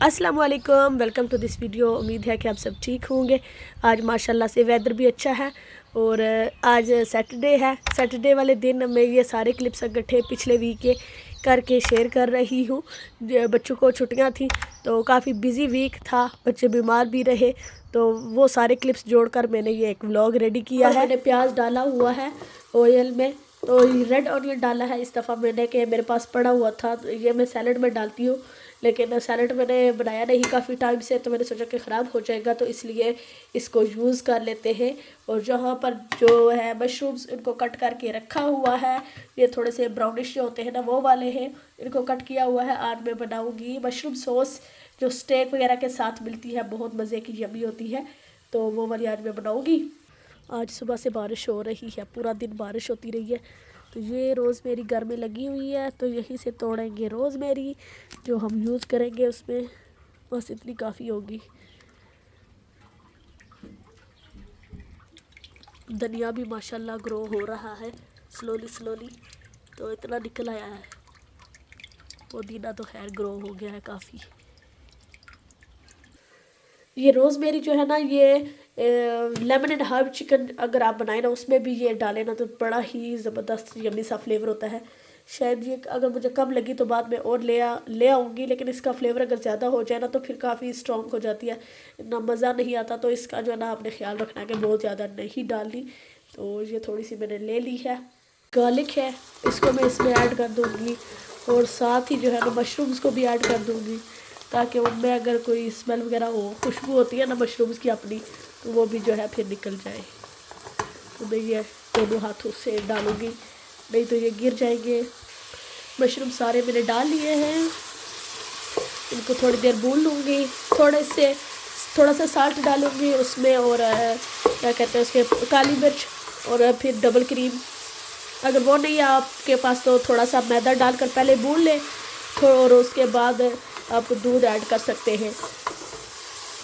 अस्सलाम वालेकुम, welcome to this video. उम्मीद है कि आप सब ठीक होंगे। आज माशाल्लाह से वेदर भी अच्छा है और आज सैटरडे है। सैटरडे वाले दिन मैं ये सारे क्लिप्स इकट्ठे पिछले वीक के करके शेयर कर रही हूँ। बच्चों को छुट्टियाँ थी तो काफ़ी बिज़ी वीक था, बच्चे बीमार भी रहे, तो वो सारे क्लिप्स जोड़कर मैंने ये एक व्लॉग रेडी किया है। मैंने प्याज डाला हुआ है ऑयल में, तो रेड ऑनियन डाला है इस दफ़ा मैंने, कि मेरे पास पड़ा हुआ था, तो ये मैं सैलड में डालती हूँ, लेकिन सैलड मैंने बनाया नहीं काफ़ी टाइम से, तो मैंने सोचा कि ख़राब हो जाएगा, तो इसलिए इसको यूज़ कर लेते हैं। और जहाँ पर जो है मशरूम्स इनको कट करके रखा हुआ है, ये थोड़े से ब्राउनिश जो होते हैं ना वो वाले हैं, इनको कट किया हुआ है। आज मैं बनाऊँगी मशरूम सॉस जो स्टेक वगैरह के साथ मिलती है, बहुत मज़े की यम्मी होती है, तो वो वाली आज मैं बनाऊँगी। आज सुबह से बारिश हो रही है, पूरा दिन बारिश होती रही है। तो ये रोज़मेरी घर में लगी हुई है, तो यहीं से तोड़ेंगे रोज़मेरी जो हम यूज़ करेंगे उसमें, बस इतनी काफ़ी होगी। धनिया भी माशाल्लाह ग्रो हो रहा है स्लोली स्लोली, तो इतना निकल आया है। पुदीना तो खैर ग्रो हो गया है काफ़ी। ये रोज़मेरी जो है ना, ये लेमन एंड हर्ब चिकन अगर आप बनाए ना उसमें भी ये डालें ना, तो बड़ा ही ज़बरदस्त यम्मी सा फ्लेवर होता है। शायद ये अगर मुझे कम लगी तो बाद में और ले आऊँगी, लेकिन इसका फ्लेवर अगर ज़्यादा हो जाए ना तो फिर काफ़ी स्ट्रॉन्ग हो जाती है, इतना मज़ा नहीं आता। तो इसका जो है ना आपने ख्याल रखना है कि बहुत ज़्यादा नहीं डालनी। तो ये थोड़ी सी मैंने ले ली है। गार्लिक है, इसको मैं इसमें ऐड कर दूँगी, और साथ ही जो है ना मशरूम्स को भी ऐड कर दूँगी, ताकि उनमें अगर कोई स्मेल वगैरह हो, खुशबू होती है ना मशरूम्स की अपनी, तो वो भी जो है फिर निकल जाए। तो मैं ये दोनों हाथों से डालूँगी, नहीं तो ये गिर जाएंगे। मशरूम सारे मैंने डाल लिए हैं, इनको थोड़ी देर भून लूँगी। थोड़ा सा साल्ट डालूँगी उसमें, और क्या कहते हैं उसके काली मिर्च, और फिर डबल क्रीम। अगर वो नहीं है आपके पास तो थोड़ा सा मैदा डालकर पहले भून लें, और उसके बाद आप दूध ऐड कर सकते हैं।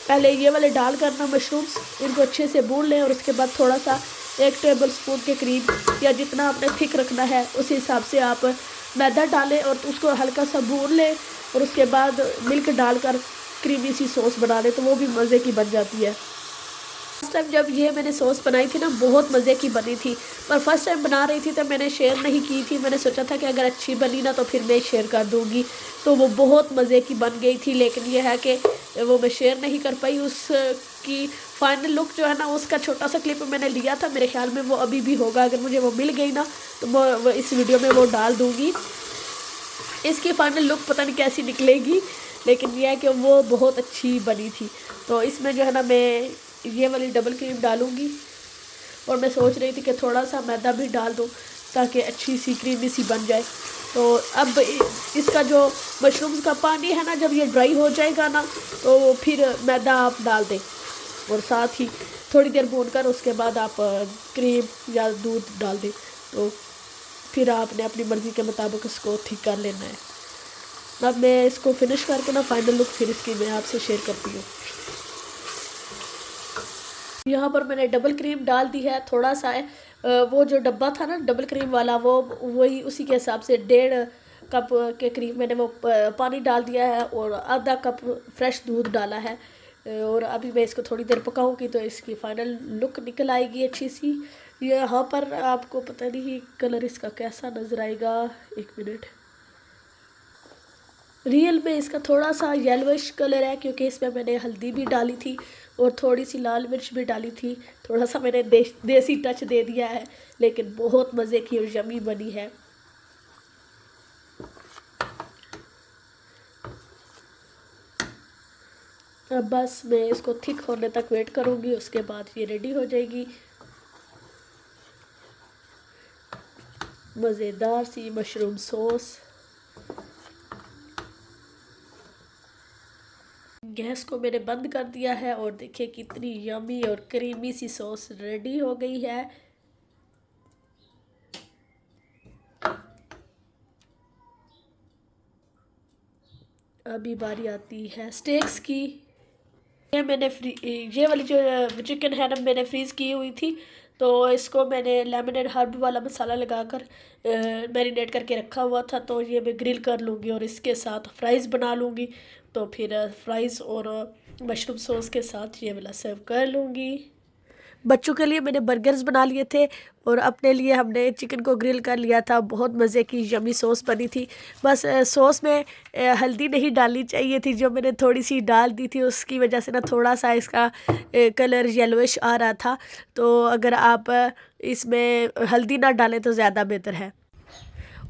पहले ये वाले डाल करना मशरूम्स, इनको अच्छे से भून लें, और उसके बाद थोड़ा सा 1 टेबल स्पून के करीब, या जितना आपने थिक रखना है उस हिसाब से आप मैदा डालें और उसको हल्का सा भून लें, और उसके बाद मिल्क डालकर क्रीमी सी सॉस बना लें, तो वो भी मज़े की बन जाती है। फर्स्ट टाइम जब ये मैंने सॉस बनाई थी ना, बहुत मज़े की बनी थी, पर फर्स्ट टाइम बना रही थी तो मैंने शेयर नहीं की थी। मैंने सोचा था कि अगर अच्छी बनी ना तो फिर मैं शेयर कर दूँगी, तो वो बहुत मज़े की बन गई थी। लेकिन ये है कि वो मैं शेयर नहीं कर पाई। उसकी फाइनल लुक जो है ना, उसका छोटा सा क्लिप मैंने लिया था, मेरे ख्याल में वो अभी भी होगा। अगर मुझे वो मिल गई ना तो वो इस वीडियो में वो डाल दूँगी। इसकी फाइनल लुक पता नहीं कैसी निकलेगी, लेकिन यह है कि वो बहुत अच्छी बनी थी। तो इसमें जो है ना मैं ये वाली डबल क्रीम डालूँगी, और मैं सोच रही थी कि थोड़ा सा मैदा भी डाल दूँ ताकि अच्छी सी क्रीमी सी बन जाए। तो अब इसका जो मशरूम्स का पानी है ना, जब ये ड्राई हो जाएगा ना तो फिर मैदा आप डाल दें, और साथ ही थोड़ी देर भूनकर उसके बाद आप क्रीम या दूध डाल दें। तो फिर आपने अपनी मर्ज़ी के मुताबिक इसको ठीक कर लेना है। अब मैं इसको फिनिश करके ना फाइनल लुक फिर इसकी मैं आपसे शेयर करती हूँ। यहाँ पर मैंने डबल क्रीम डाल दी है, थोड़ा सा है। वो जो डब्बा था ना डबल क्रीम वाला, वो वही उसी के हिसाब से 1.5 कप के करीब मैंने वो पानी डाल दिया है, और आधा कप फ्रेश दूध डाला है। और अभी मैं इसको थोड़ी देर पकाऊंगी तो इसकी फाइनल लुक निकल आएगी अच्छी सी। यहाँ पर आपको पता नहीं कलर इसका कैसा नज़र आएगा, 1 मिनट। रियल में इसका थोड़ा सा येलोइश कलर है, क्योंकि इसमें मैंने हल्दी भी डाली थी और थोड़ी सी लाल मिर्च भी डाली थी। थोड़ा सा मैंने देसी टच दे दिया है, लेकिन बहुत मज़े की और यम्मी बनी है। अब बस मैं इसको थिक होने तक वेट करूँगी, उसके बाद ये रेडी हो जाएगी। मज़ेदार सी मशरूम सॉस। गैस को मैंने बंद कर दिया है, और देखिए कितनी यम्मी और क्रीमी सी सॉस रेडी हो गई है। अभी बारी आती है स्टेक्स की। ये वाली जो चिकन है ना मैंने फ्रीज़ की हुई थी, तो इसको मैंने लेमन एंड हर्ब वाला मसाला लगाकर मैरिनेट करके रखा हुआ था, तो ये मैं ग्रिल कर लूँगी और इसके साथ फ्राइज़ बना लूँगी। तो फिर फ्राइज़ और मशरूम सॉस के साथ ये वाला सर्व कर लूँगी। बच्चों के लिए मैंने बर्गर्स बना लिए थे और अपने लिए हमने चिकन को ग्रिल कर लिया था। बहुत मज़े की यमी सॉस बनी थी। बस सॉस में हल्दी नहीं डालनी चाहिए थी, जो मैंने थोड़ी सी डाल दी थी, उसकी वजह से ना थोड़ा सा इसका कलर येलोइश आ रहा था। तो अगर आप इसमें हल्दी ना डालें तो ज़्यादा बेहतर है।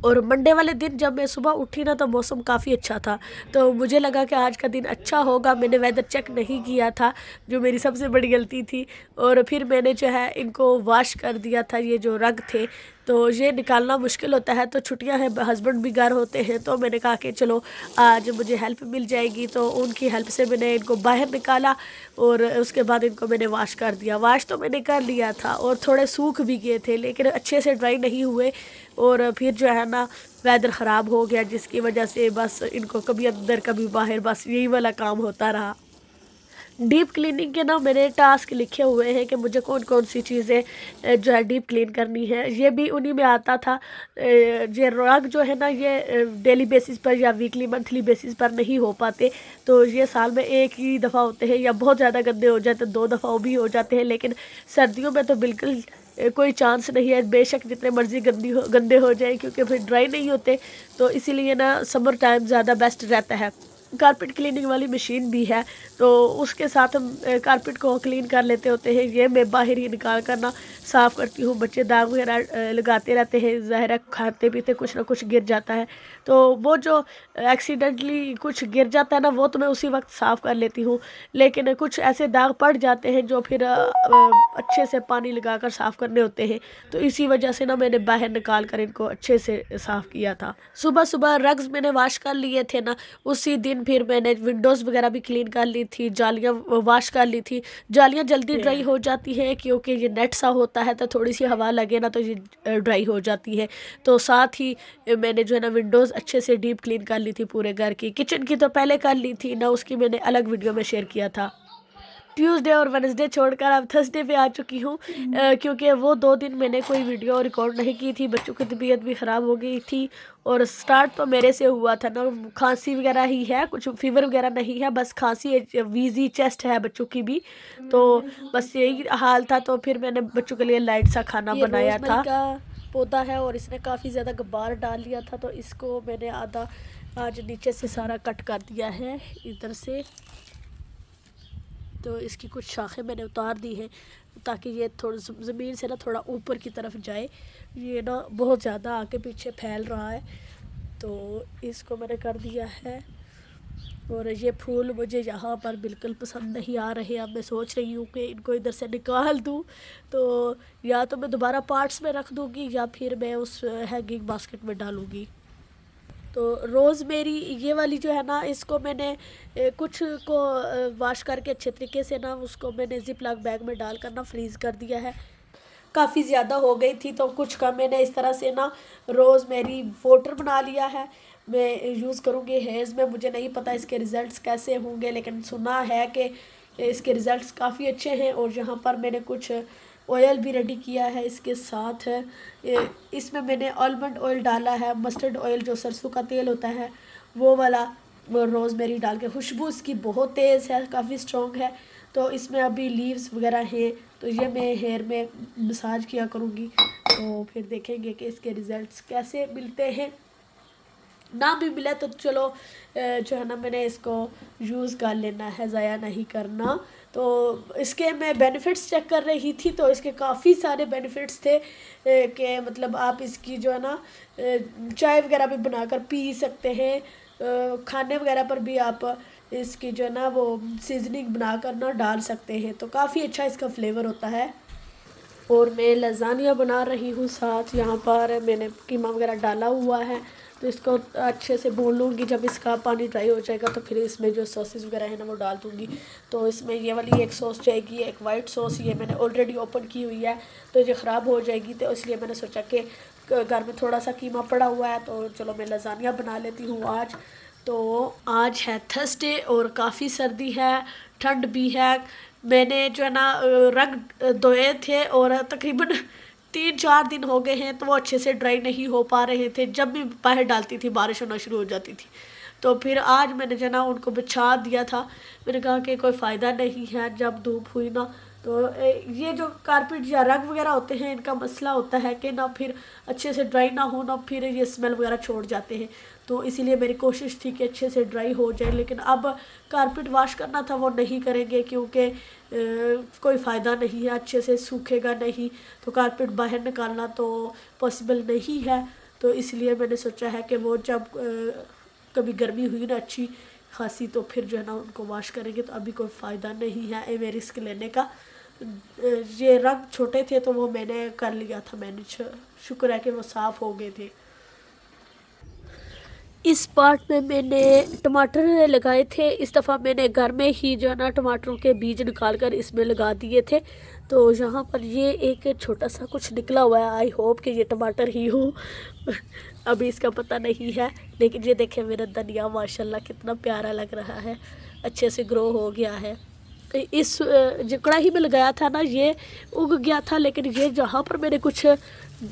और मंडे वाले दिन जब मैं सुबह उठी ना, तो मौसम काफ़ी अच्छा था, तो मुझे लगा कि आज का दिन अच्छा होगा। मैंने वेदर चेक नहीं किया था, जो मेरी सबसे बड़ी गलती थी। और फिर मैंने जो है इनको वॉश कर दिया था। ये जो रग थे तो ये निकालना मुश्किल होता है, तो छुट्टियां हैं, हस्बैंड भी घर होते हैं, तो मैंने कहा कि चलो आज मुझे हेल्प मिल जाएगी। तो उनकी हेल्प से मैंने इनको बाहर निकाला और उसके बाद इनको मैंने वॉश कर दिया। वॉश तो मैंने कर लिया था और थोड़े सूख भी गए थे, लेकिन अच्छे से ड्राई नहीं हुए। और फिर जो है ना वेदर ख़राब हो गया, जिसकी वजह से बस इनको कभी अंदर कभी बाहर, बस यही वाला काम होता रहा। डीप क्लीनिंग के ना मेरे टास्क लिखे हुए हैं कि मुझे कौन कौन सी चीज़ें जो है डीप क्लीन करनी है। ये भी उन्हीं में आता था। ये रग जो है ना, ये डेली बेसिस पर या वीकली मंथली बेसिस पर नहीं हो पाते, तो ये साल में एक ही दफ़ा होते हैं, या बहुत ज़्यादा गंदे हो जाते हैं 2 दफ़ा भी हो जाते हैं। लेकिन सर्दियों में तो बिल्कुल कोई चांस नहीं है, बेशक जितने मर्ज़ी गंदे हो जाए, क्योंकि फिर ड्राई नहीं होते। तो इसीलिए ना समर टाइम ज़्यादा बेस्ट रहता है। कारपेट क्लीनिंग वाली मशीन भी है, तो उसके साथ हम कारपेट को क्लीन कर लेते होते हैं। ये मैं बाहर ही निकाल कर ना साफ़ करती हूँ। बच्चे दाग वगैरह लगाते रहते हैं, ज़ाहिर है खाते पीते कुछ ना कुछ गिर जाता है, तो वो जो एक्सीडेंटली कुछ गिर जाता है ना, वो तो मैं उसी वक्त साफ़ कर लेती हूँ। लेकिन कुछ ऐसे दाग पड़ जाते हैं जो फिर अच्छे से पानी लगा कर साफ़ करने होते हैं, तो इसी वजह से ना मैंने बाहर निकाल कर इनको अच्छे से साफ़ किया था। सुबह सुबह रग्स मैंने वॉश कर लिए थे ना, उसी दिन फिर मैंने विंडोज़ वगैरह भी क्लीन कर ली थी, जालियाँ वॉश कर ली थी। जालियाँ जल्दी ड्राई हो जाती हैं, क्योंकि ये नेट सा होता है, तो थोड़ी सी हवा लगे ना तो ये ड्राई हो जाती है। तो साथ ही मैंने जो है ना विंडोज़ अच्छे से डीप क्लीन कर ली थी पूरे घर की। किचन की तो पहले कर ली थी ना, उसकी मैंने अलग वीडियो में शेयर किया था। ट्यूसडे और वेडनेसडे छोड़कर अब थर्सडे पे आ चुकी हूँ, क्योंकि वो 2 दिन मैंने कोई वीडियो रिकॉर्ड नहीं की थी। बच्चों की तबीयत भी ख़राब हो गई थी और स्टार्ट तो मेरे से हुआ था ना, खांसी वगैरह ही है, कुछ फीवर वगैरह नहीं है, बस खांसी वीजी चेस्ट है बच्चों की भी। तो बस यही हाल था, तो फिर मैंने बच्चों के लिए लाइट सा खाना बनाया था। का पौधा है और इसने काफ़ी ज़्यादा गुब्बार डाल लिया था, तो इसको मैंने आधा आज नीचे से सारा कट कर दिया है इधर से। तो इसकी कुछ शाखें मैंने उतार दी हैं, ताकि ये थोड़ा ज़मीन से ना थोड़ा ऊपर की तरफ जाए। ये ना बहुत ज़्यादा आगे पीछे फैल रहा है, तो इसको मैंने कर दिया है। और ये फूल मुझे यहाँ पर बिल्कुल पसंद नहीं आ रहे। अब मैं सोच रही हूँ कि इनको इधर से निकाल दूँ, तो या तो मैं दोबारा पार्ट्स में रख दूँगी, या फिर मैं उस हैंगिंग बास्केट में डालूँगी। तो रोज़मेरी ये वाली जो है ना, इसको मैंने कुछ को वॉश करके अच्छे तरीके से ना, उसको मैंने ज़िप लॉक बैग में डाल कर ना फ्रीज़ कर दिया है। काफ़ी ज़्यादा हो गई थी, तो कुछ का मैंने इस तरह से ना रोज़मेरी वाटर बना लिया है। मैं यूज़ करूँगी हेयर्स में, मुझे नहीं पता इसके रिज़ल्ट्स कैसे होंगे, लेकिन सुना है कि इसके रिज़ल्ट्स काफ़ी अच्छे हैं। और यहाँ पर मैंने कुछ ऑयल भी रेडी किया है इसके साथ। इसमें मैंने आलमंड ऑयल डाला है, मस्टर्ड ऑयल जो सरसों का तेल होता है वो वाला, रोज़मेरी डाल के। खुशबू इसकी बहुत तेज़ है, काफ़ी स्ट्रॉन्ग है। तो इसमें अभी लीव्स वगैरह हैं, तो ये मैं हेयर में मसाज किया करूँगी, तो फिर देखेंगे कि इसके रिज़ल्ट्स कैसे मिलते हैं। ना भी मिला तो चलो जो है ना, मैंने इसको यूज़ कर लेना है, ज़ाया नहीं करना। तो इसके मैं बेनिफिट्स चेक कर रही थी, तो इसके काफ़ी सारे बेनिफिट्स थे कि मतलब आप इसकी जो है ना चाय वगैरह भी बनाकर पी सकते हैं। खाने वगैरह पर भी आप इसकी जो है ना वो सीजनिंग बनाकर ना डाल सकते हैं, तो काफ़ी अच्छा इसका फ्लेवर होता है। और मैं लज़ानिया बना रही हूँ, साथ यहाँ पर मैंने कीमा वगैरह डाला हुआ है, तो इसको अच्छे से भून लूँगी। जब इसका पानी ड्राई हो जाएगा तो फिर इसमें जो सॉसेस वगैरह है ना वो डाल दूँगी। तो इसमें ये वाली एक सॉस जाएगी, एक वाइट सॉस, ये मैंने ऑलरेडी ओपन की हुई है, तो ये ख़राब हो जाएगी, तो इसलिए मैंने सोचा कि घर में थोड़ा सा कीमा पड़ा हुआ है, तो चलो मैं लज़ानिया बना लेती हूँ आज। तो आज है थर्सडे और काफ़ी सर्दी है, ठंड भी है, मैंने जो है ना रंग धोए थे और तकरीबन 3-4 दिन हो गए हैं, तो वो अच्छे से ड्राई नहीं हो पा रहे थे। जब भी बाहर डालती थी बारिश होना शुरू हो जाती थी। तो फिर आज मैंने जो है ना उनको बिछा दिया था। मैंने कहा कि कोई फ़ायदा नहीं है, जब धूप हुई ना तो ये जो कारपेट या रग वगैरह होते हैं, इनका मसला होता है कि ना फिर अच्छे से ड्राई ना हो, ना फिर ये स्मेल वगैरह छोड़ जाते हैं। तो इसीलिए मेरी कोशिश थी कि अच्छे से ड्राई हो जाए, लेकिन अब कारपेट वॉश करना था, वो नहीं करेंगे क्योंकि कोई फ़ायदा नहीं है, अच्छे से सूखेगा नहीं। तो कारपेट बाहर निकालना तो पॉसिबल नहीं है। तो इसलिए मैंने सोचा है कि वो जब कभी गर्मी हुई ना अच्छी खासी, तो फिर जो है ना उनको वॉश करेंगे। तो अभी कोई फ़ायदा नहीं है ये रिस्क लेने का। ये रंग छोटे थे तो वो मैंने कर लिया था मैनेज, शुक्र है कि वो साफ़ हो गए थे। इस पार्ट में मैंने टमाटर लगाए थे। इस दफ़ा मैंने घर में ही जो है ना टमाटरों के बीज निकाल कर इसमें लगा दिए थे। तो यहाँ पर ये एक छोटा सा कुछ निकला हुआ है, आई होप कि ये टमाटर ही हो। अभी इसका पता नहीं है, लेकिन ये देखें मेरा धनिया माशाल्लाह कितना प्यारा लग रहा है, अच्छे से ग्रो हो गया है। इस जो कढ़ाई में लगाया था ना ये उग गया था, लेकिन ये जहाँ पर मैंने कुछ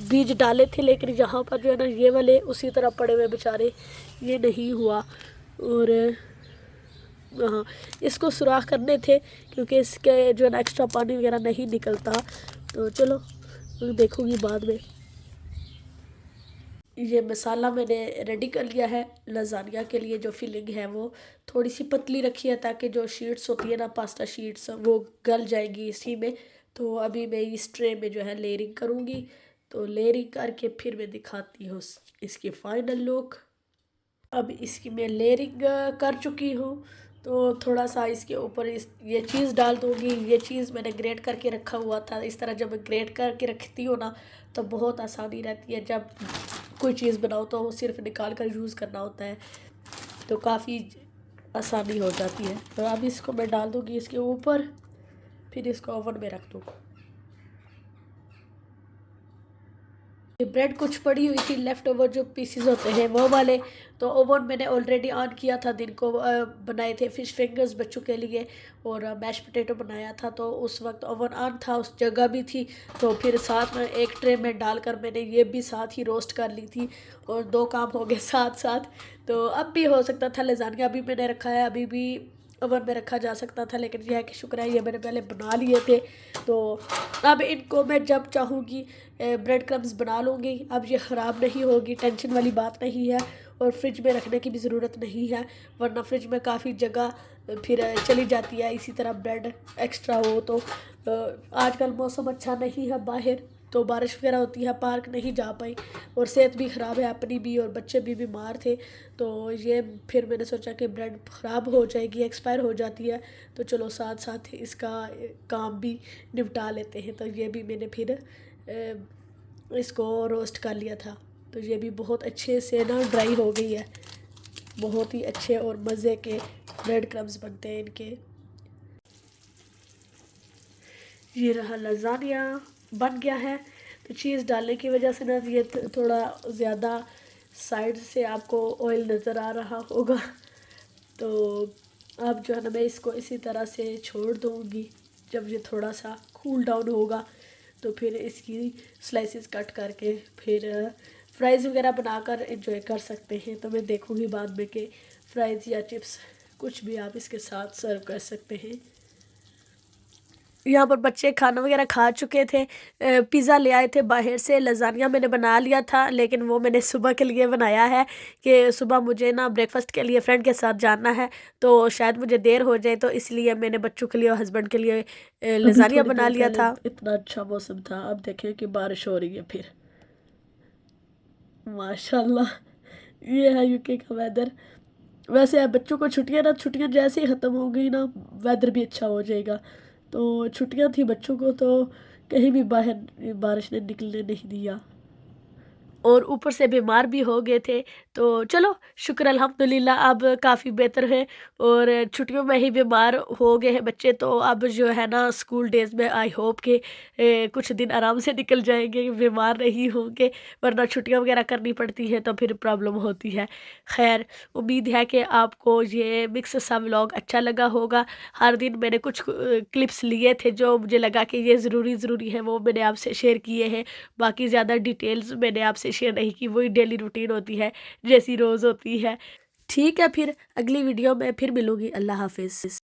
बीज डाले थे, लेकिन यहाँ पर जो है ना ये वाले उसी तरह पड़े हुए बेचारे, ये नहीं हुआ। और हाँ, इसको सुराख करने थे क्योंकि इसके जो है ना एक्स्ट्रा पानी वगैरह नहीं निकलता। तो चलो देखूँगी बाद में। ये मसाला मैंने रेडी कर लिया है लजानिया के लिए। जो फिलिंग है वो थोड़ी सी पतली रखी है ताकि जो शीट्स होती है ना पास्ता शीट्स वो गल जाएगी इसी में। तो अभी मैं इस ट्रे में जो है लेयरिंग करूँगी। तो लेयरिंग करके फिर मैं दिखाती हूँ इसकी फाइनल लुक। अब इसकी मैं लेयरिंग कर चुकी हूँ। तो थोड़ा सा इसके ऊपर ये चीज़ डाल दूँगी। ये चीज़ मैंने ग्रेट करके रखा हुआ था। इस तरह जब मैं ग्रेट करके रखती हूँ ना तो बहुत आसानी रहती है। जब कोई चीज़ बनाओ तो वो सिर्फ निकाल कर यूज़ करना होता है, तो काफ़ी आसानी हो जाती है। तो अब इसको मैं डाल दूँगी इसके ऊपर, फिर इसको ओवन में रख दूँगा। ब्रेड कुछ पड़ी हुई थी लेफ़्ट ओवर जो पीसेस होते हैं वो वाले, तो ओवन मैंने ऑलरेडी ऑन किया था। दिन को बनाए थे फ़िश फिंगर्स बच्चों के लिए और मैश पोटैटो बनाया था। तो उस वक्त ओवन ऑन था, उस जगह भी थी। तो फिर साथ में एक ट्रे में डालकर मैंने ये भी साथ ही रोस्ट कर ली थी और 2 काम हो गए साथ साथ। तो अब भी हो सकता था लज़ानिया भी मैंने रखा है, अभी भी ओवन में रखा जा सकता था, लेकिन यह है कि शुक्र है ये मैंने पहले बना लिए थे। तो अब इनको मैं जब चाहूँगी ब्रेड क्रम्स बना लूँगी। अब ये ख़राब नहीं होगी, टेंशन वाली बात नहीं है। और फ्रिज में रखने की भी ज़रूरत नहीं है, वरना फ्रिज में काफ़ी जगह फिर चली जाती है इसी तरह ब्रेड एक्स्ट्रा हो तो। आजकल मौसम अच्छा नहीं है बाहर, तो बारिश वगैरह होती है, पार्क नहीं जा पाई और सेहत भी ख़राब है अपनी भी, और बच्चे भी बीमार थे। तो ये फिर मैंने सोचा कि ब्रेड ख़राब हो जाएगी, एक्सपायर हो जाती है, तो चलो साथ साथ इसका काम भी निपटा लेते हैं। तो ये भी मैंने फिर इसको रोस्ट कर लिया था। तो ये भी बहुत अच्छे से ना ड्राई हो गई है। बहुत ही अच्छे और मज़े के ब्रेड क्रम्स बनते हैं इनके। ये रहा लज़ानिया बन गया है। तो चीज़ डालने की वजह से ना ये थोड़ा ज़्यादा साइड से आपको ऑयल नज़र आ रहा होगा। तो अब जो है ना मैं इसको इसी तरह से छोड़ दूँगी। जब ये थोड़ा सा कूल डाउन होगा तो फिर इसकी स्लाइसेस कट करके फिर फ्राइज़ वगैरह बनाकर एंजॉय कर सकते हैं। तो मैं देखूँगी बाद में कि फ्राइज़ या चिप्स कुछ भी आप इसके साथ सर्व कर सकते हैं। यहाँ पर बच्चे खाना वगैरह खा चुके थे। पिज़्ज़ा ले आए थे बाहर से, लज़ानिया मैंने बना लिया था, लेकिन वो मैंने सुबह के लिए बनाया है कि सुबह मुझे ना ब्रेकफास्ट के लिए फ्रेंड के साथ जाना है, तो शायद मुझे देर हो जाए, तो इसलिए मैंने बच्चों के लिए और हस्बैंड के लिए लज़ानिया बना लिया था। इतना अच्छा मौसम था, अब देखें कि बारिश हो रही है फिर। माशाल्लाह, ये है यूके का वेदर। वैसे बच्चों को छुट्टियां ना, छुट्टियां जैसे ही ख़त्म हो गई ना वेदर भी अच्छा हो जाएगा। तो छुट्टियां थी बच्चों को तो कहीं भी बाहर बारिश ने निकलने नहीं दिया, और ऊपर से बीमार भी हो गए थे। तो चलो शुक्र अल्हम्दुलिल्लाह अब काफ़ी बेहतर है। और छुट्टियों में ही बीमार हो गए हैं बच्चे, तो अब जो है ना स्कूल डेज़ में आई होप कि कुछ दिन आराम से निकल जाएंगे, बीमार नहीं होंगे, वरना छुट्टियां वगैरह करनी पड़ती है तो फिर प्रॉब्लम होती है। खैर, उम्मीद है कि आपको ये मिक्स सा व्लॉग अच्छा लगा होगा। हर दिन मैंने कुछ क्लिप्स लिए थे जो मुझे लगा कि ये ज़रूरी है, वो मैंने आपसे शेयर किए हैं। बाकी ज़्यादा डिटेल्स मैंने आपसे शेयर नहीं की, वही डेली रूटीन होती है जैसी रोज़ होती है। ठीक है, फिर अगली वीडियो में फिर मिलूंगी। अल्लाह हाफिज़।